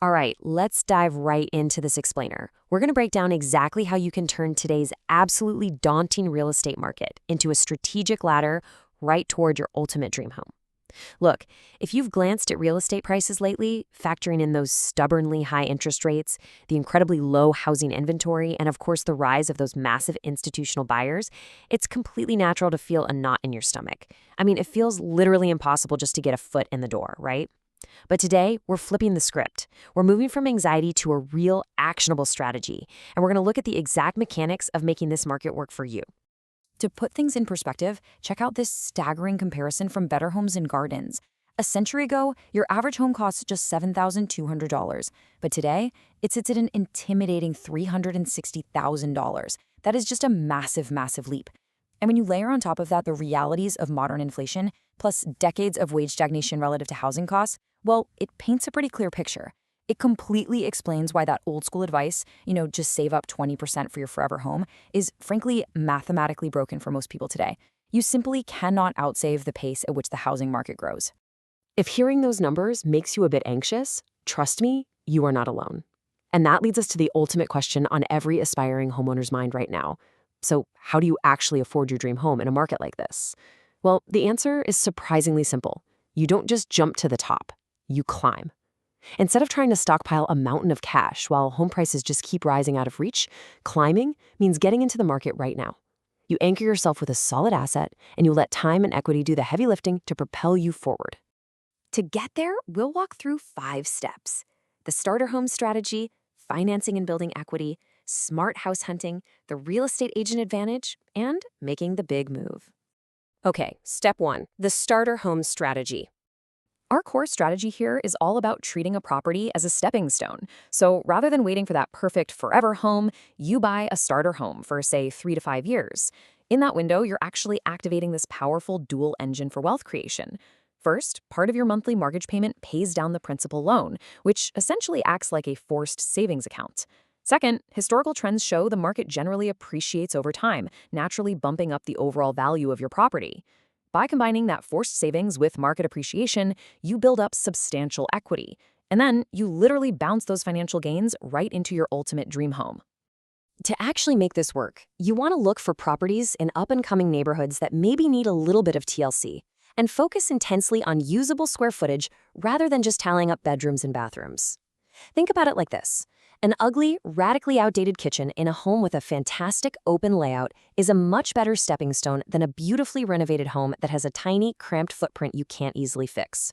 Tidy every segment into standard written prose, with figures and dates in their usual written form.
All right, let's dive right into this explainer. We're going to break down exactly how you can turn today's absolutely daunting real estate market into a strategic ladder right toward your ultimate dream home. Look, if you've glanced at real estate prices lately, factoring in those stubbornly high interest rates, the incredibly low housing inventory, and of course the rise of those massive institutional buyers, it's completely natural to feel a knot in your stomach. I mean, it feels literally impossible just to get a foot in the door, right? But today, we're flipping the script. We're moving from anxiety to a real, actionable strategy, and we're going to look at the exact mechanics of making this market work for you. To put things in perspective, check out this staggering comparison from Better Homes and Gardens. A century ago, your average home cost just $7,200, but today, it sits at an intimidating $360,000. That is just a massive, massive leap. And when you layer on top of that the realities of modern inflation, plus decades of wage stagnation relative to housing costs, well, it paints a pretty clear picture. It completely explains why that old school advice, just save up 20% for your forever home, is frankly mathematically broken for most people today. You simply cannot outsave the pace at which the housing market grows. If hearing those numbers makes you a bit anxious, trust me, you are not alone. And that leads us to the ultimate question on every aspiring homeowner's mind right now. So, how do you actually afford your dream home in a market like this? Well, the answer is surprisingly simple. You don't just jump to the top, you climb. Instead of trying to stockpile a mountain of cash while home prices just keep rising out of reach, climbing means getting into the market right now. You anchor yourself with a solid asset, and you let time and equity do the heavy lifting to propel you forward. To get there, we'll walk through 5 steps: the starter home strategy, financing and building equity, smart house hunting, the real estate agent advantage, and making the big move. Okay, step 1, the starter home strategy. Our core strategy here is all about treating a property as a stepping stone. So rather than waiting for that perfect forever home, you buy a starter home for, say, 3 to 5 years. In that window, you're actually activating this powerful dual engine for wealth creation. First, part of your monthly mortgage payment pays down the principal loan, which essentially acts like a forced savings account. Second, historical trends show the market generally appreciates over time, naturally bumping up the overall value of your property. By combining that forced savings with market appreciation, you build up substantial equity. And then you literally bounce those financial gains right into your ultimate dream home. To actually make this work, you want to look for properties in up-and-coming neighborhoods that maybe need a little bit of TLC, and focus intensely on usable square footage rather than just tallying up bedrooms and bathrooms. Think about it like this. An ugly, radically outdated kitchen in a home with a fantastic open layout is a much better stepping stone than a beautifully renovated home that has a tiny, cramped footprint you can't easily fix.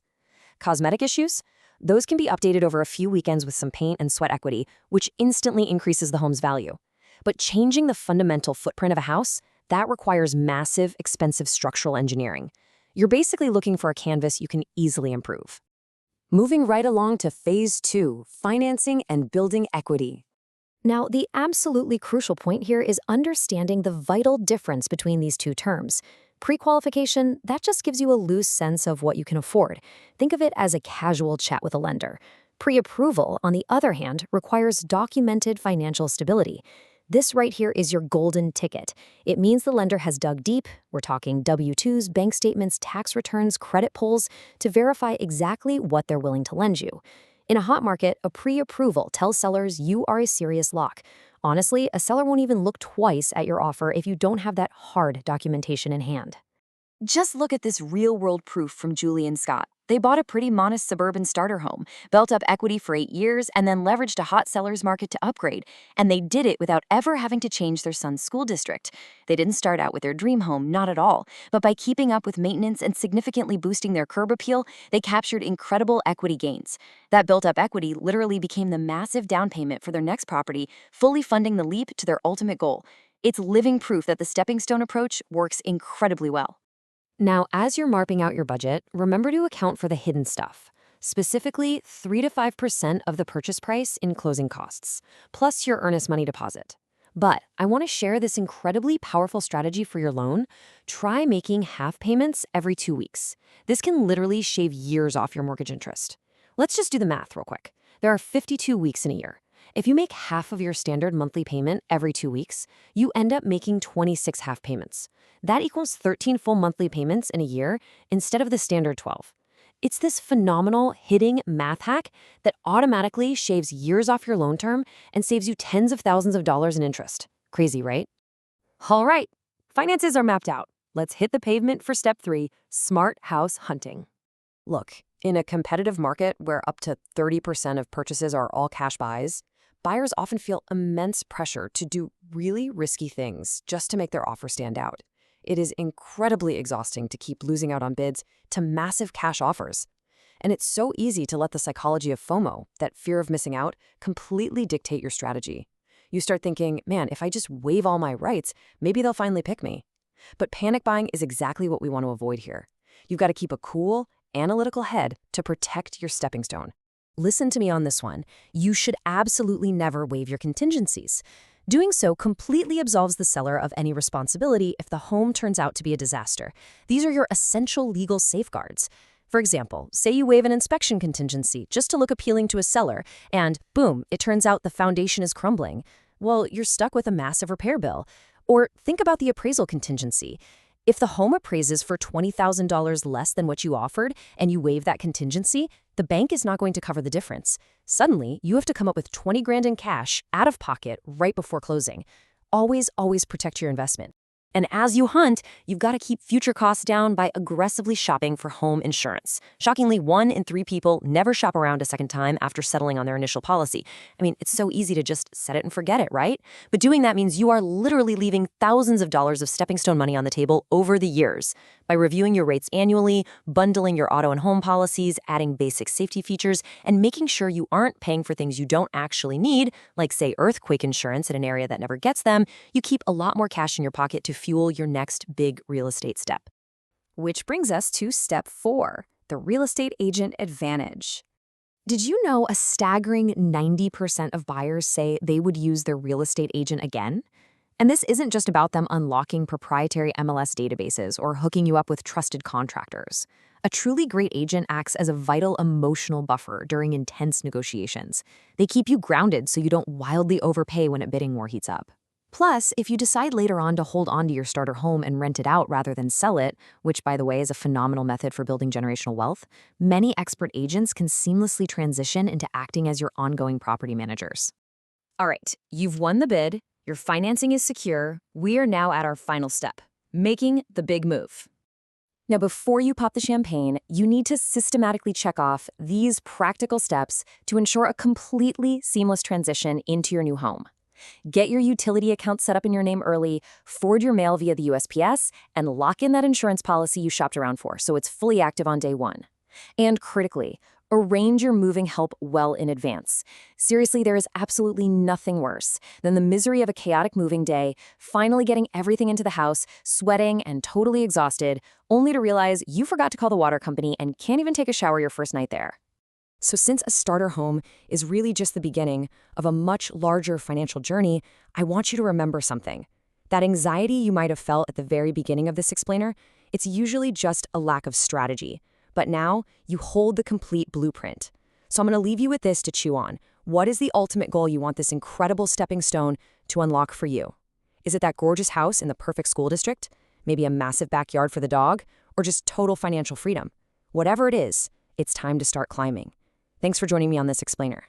Cosmetic issues? Those can be updated over a few weekends with some paint and sweat equity, which instantly increases the home's value. But changing the fundamental footprint of a house, that requires massive, expensive structural engineering. You're basically looking for a canvas you can easily improve. Moving right along to phase 2, financing and building equity. Now, the absolutely crucial point here is understanding the vital difference between these two terms. Pre-qualification, that just gives you a loose sense of what you can afford. Think of it as a casual chat with a lender. Pre-approval, on the other hand, requires documented financial stability. This right here is your golden ticket. It means the lender has dug deep, we're talking W-2s, bank statements, tax returns, credit pulls, to verify exactly what they're willing to lend you. In a hot market, a pre-approval tells sellers you are a serious lock. Honestly, a seller won't even look twice at your offer if you don't have that hard documentation in hand. Just look at this real-world proof from Julie and Scott. They bought a pretty modest suburban starter home, built up equity for 8 years, and then leveraged a hot seller's market to upgrade. And they did it without ever having to change their son's school district. They didn't start out with their dream home, not at all. But by keeping up with maintenance and significantly boosting their curb appeal, they captured incredible equity gains. That built-up equity literally became the massive down payment for their next property, fully funding the leap to their ultimate goal. It's living proof that the stepping stone approach works incredibly well. Now, as you're mapping out your budget, remember to account for the hidden stuff, specifically 3 to 5% of the purchase price in closing costs, plus your earnest money deposit. But I want to share this incredibly powerful strategy for your loan. Try making half payments every 2 weeks. This can literally shave years off your mortgage interest. Let's just do the math real quick. There are 52 weeks in a year. If you make half of your standard monthly payment every 2 weeks, you end up making 26 half payments. That equals 13 full monthly payments in a year instead of the standard 12. It's this phenomenal hitting math hack that automatically shaves years off your loan term and saves you tens of thousands of dollars in interest. Crazy, right? All right, finances are mapped out. Let's hit the pavement for step 3, smart house hunting. Look, in a competitive market where up to 30% of purchases are all cash buys, buyers often feel immense pressure to do really risky things just to make their offer stand out. It is incredibly exhausting to keep losing out on bids to massive cash offers. And it's so easy to let the psychology of FOMO, that fear of missing out, completely dictate your strategy. You start thinking, man, if I just waive all my rights, maybe they'll finally pick me. But panic buying is exactly what we want to avoid here. You've got to keep a cool, analytical head to protect your stepping stone. Listen to me on this one. You should absolutely never waive your contingencies. Doing so completely absolves the seller of any responsibility if the home turns out to be a disaster. These are your essential legal safeguards. For example, say you waive an inspection contingency just to look appealing to a seller, and boom, it turns out the foundation is crumbling. Well, you're stuck with a massive repair bill. Or think about the appraisal contingency. If the home appraises for $20,000 less than what you offered and you waive that contingency, the bank is not going to cover the difference. Suddenly, you have to come up with 20 grand in cash out of pocket right before closing. Always, always protect your investment. And as you hunt, you've got to keep future costs down by aggressively shopping for home insurance. Shockingly, 1 in 3 people never shop around a second time after settling on their initial policy. I mean, it's so easy to just set it and forget it, right? But doing that means you are literally leaving thousands of dollars of stepping stone money on the table over the years. By reviewing your rates annually, bundling your auto and home policies, adding basic safety features, and making sure you aren't paying for things you don't actually need, like, say, earthquake insurance in an area that never gets them, you keep a lot more cash in your pocket to fuel your next big real estate step. Which brings us to step 4, the real estate agent advantage. Did you know a staggering 90% of buyers say they would use their real estate agent again? And this isn't just about them unlocking proprietary MLS databases or hooking you up with trusted contractors. A truly great agent acts as a vital emotional buffer during intense negotiations. They keep you grounded so you don't wildly overpay when a bidding war heats up. Plus, if you decide later on to hold on to your starter home and rent it out rather than sell it, which, by the way, is a phenomenal method for building generational wealth, many expert agents can seamlessly transition into acting as your ongoing property managers. All right, you've won the bid, your financing is secure, we are now at our final step, making the big move. Now, before you pop the champagne, you need to systematically check off these practical steps to ensure a completely seamless transition into your new home. Get your utility account set up in your name early, forward your mail via the USPS, and lock in that insurance policy you shopped around for so it's fully active on day 1. And critically, arrange your moving help well in advance. Seriously, there is absolutely nothing worse than the misery of a chaotic moving day, finally getting everything into the house, sweating and totally exhausted, only to realize you forgot to call the water company and can't even take a shower your first night there. So since a starter home is really just the beginning of a much larger financial journey, I want you to remember something. That anxiety you might have felt at the very beginning of this explainer, it's usually just a lack of strategy. But now you hold the complete blueprint. So I'm going to leave you with this to chew on. What is the ultimate goal you want this incredible stepping stone to unlock for you? Is it that gorgeous house in the perfect school district? Maybe a massive backyard for the dog? Or just total financial freedom? Whatever it is, it's time to start climbing. Thanks for joining me on this explainer.